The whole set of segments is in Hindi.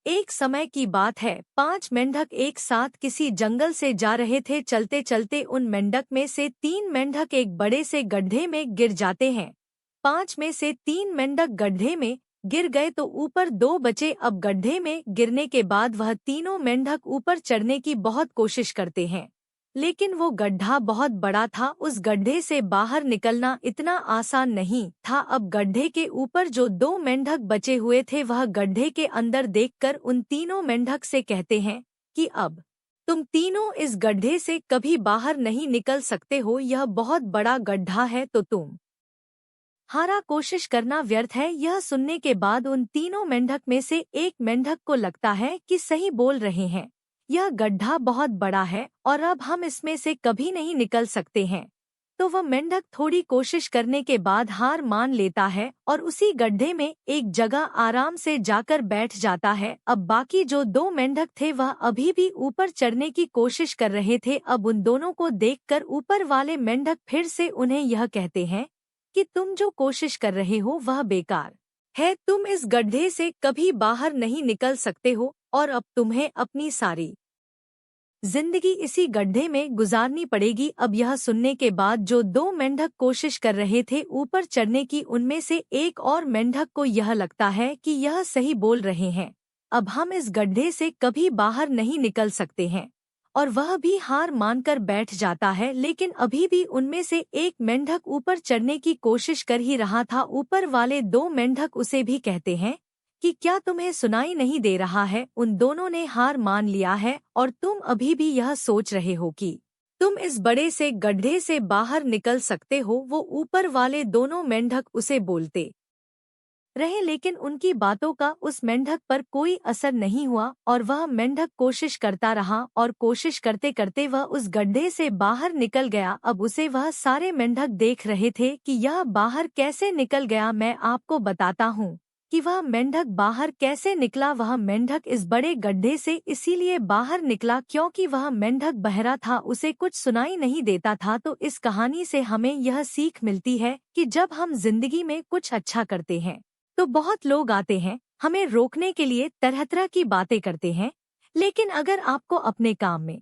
एक समय की बात है, 5 मेंढक एक साथ किसी जंगल से जा रहे थे। चलते चलते उन मेंढक में से 3 मेंढक एक बड़े से गड्ढे में गिर जाते हैं। 5 में से 3 मेंढक गड्ढे में गिर गए तो ऊपर 2 बचे। अब गड्ढे में गिरने के बाद वह तीनों मेंढक ऊपर चढ़ने की बहुत कोशिश करते हैं, लेकिन वो गड्ढा बहुत बड़ा था। उस गड्ढे से बाहर निकलना इतना आसान नहीं था। अब गड्ढे के ऊपर जो 2 मेंढक बचे हुए थे वह गड्ढे के अंदर देखकर उन तीनों मेंढक से कहते हैं कि अब तुम तीनों इस गड्ढे से कभी बाहर नहीं निकल सकते हो। यह बहुत बड़ा गड्ढा है तो तुम हारा कोशिश करना व्यर्थ है। यह सुनने के बाद उन तीनों मेंढक में से एक मेंढक को लगता है कि सही बोल रहे हैं, यह गड्ढा बहुत बड़ा है और अब हम इसमें से कभी नहीं निकल सकते हैं। तो वह मेंढक थोड़ी कोशिश करने के बाद हार मान लेता है और उसी गड्ढे में एक जगह आराम से जाकर बैठ जाता है। अब बाकी जो 2 मेंढक थे वह अभी भी ऊपर चढ़ने की कोशिश कर रहे थे। अब उन दोनों को देखकर ऊपर वाले मेंढक फिर से उन्हें यह कहते हैं कि तुम जो कोशिश कर रहे हो वह बेकार है। तुम इस गड्ढे से कभी बाहर नहीं निकल सकते हो और अब तुम्हें अपनी सारी जिंदगी इसी गड्ढे में गुजारनी पड़ेगी। अब यह सुनने के बाद जो 2 मेंढक कोशिश कर रहे थे ऊपर चढ़ने की, उनमें से एक और मेंढक को यह लगता है कि यह सही बोल रहे हैं, अब हम इस गड्ढे से कभी बाहर नहीं निकल सकते हैं और वह भी हार मानकर बैठ जाता है। लेकिन अभी भी उनमें से एक मेंढक ऊपर चढ़ने की कोशिश कर ही रहा था। ऊपर वाले 2 मेंढक उसे भी कहते हैं कि क्या तुम्हें सुनाई नहीं दे रहा है, उन दोनों ने हार मान लिया है और तुम अभी भी यह सोच रहे हो कि तुम इस बड़े से गड्ढे से बाहर निकल सकते हो। वो ऊपर वाले दोनों मेंढक उसे बोलते रहे, लेकिन उनकी बातों का उस मेंढक पर कोई असर नहीं हुआ और वह मेंढक कोशिश करता रहा और कोशिश करते करते वह उस गड्ढे से बाहर निकल गया। अब उसे वह सारे मेंढक देख रहे थे कि यह बाहर कैसे निकल गया। मैं आपको बताता हूँ कि वह मेंढक बाहर कैसे निकला। वह मेंढक इस बड़े गड्ढे से इसीलिए बाहर निकला क्योंकि वह मेंढक बहरा था, उसे कुछ सुनाई नहीं देता था। तो इस कहानी से हमें यह सीख मिलती है कि जब हम जिंदगी में कुछ अच्छा करते हैं तो बहुत लोग आते हैं हमें रोकने के लिए, तरह तरह की बातें करते हैं, लेकिन अगर आपको अपने काम में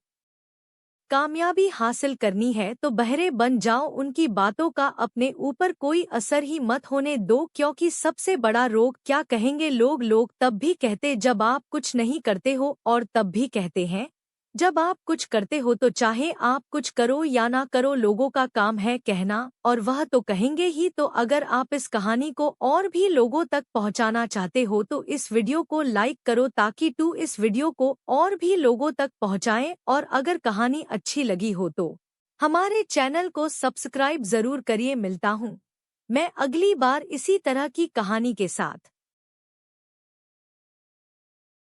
कामयाबी हासिल करनी है तो बहरे बन जाओ। उनकी बातों का अपने ऊपर कोई असर ही मत होने दो, क्योंकि सबसे बड़ा रोग क्या कहेंगे लोग। लोग तब भी कहते जब आप कुछ नहीं करते हो और तब भी कहते हैं जब आप कुछ करते हो। तो चाहे आप कुछ करो या ना करो, लोगों का काम है कहना और वह तो कहेंगे ही। तो अगर आप इस कहानी को और भी लोगों तक पहुंचाना चाहते हो तो इस वीडियो को लाइक करो ताकि तू इस वीडियो को और भी लोगों तक पहुंचाए। और अगर कहानी अच्छी लगी हो तो हमारे चैनल को सब्सक्राइब जरूर करिए। मिलता हूँ मैं अगली बार इसी तरह की कहानी के साथ।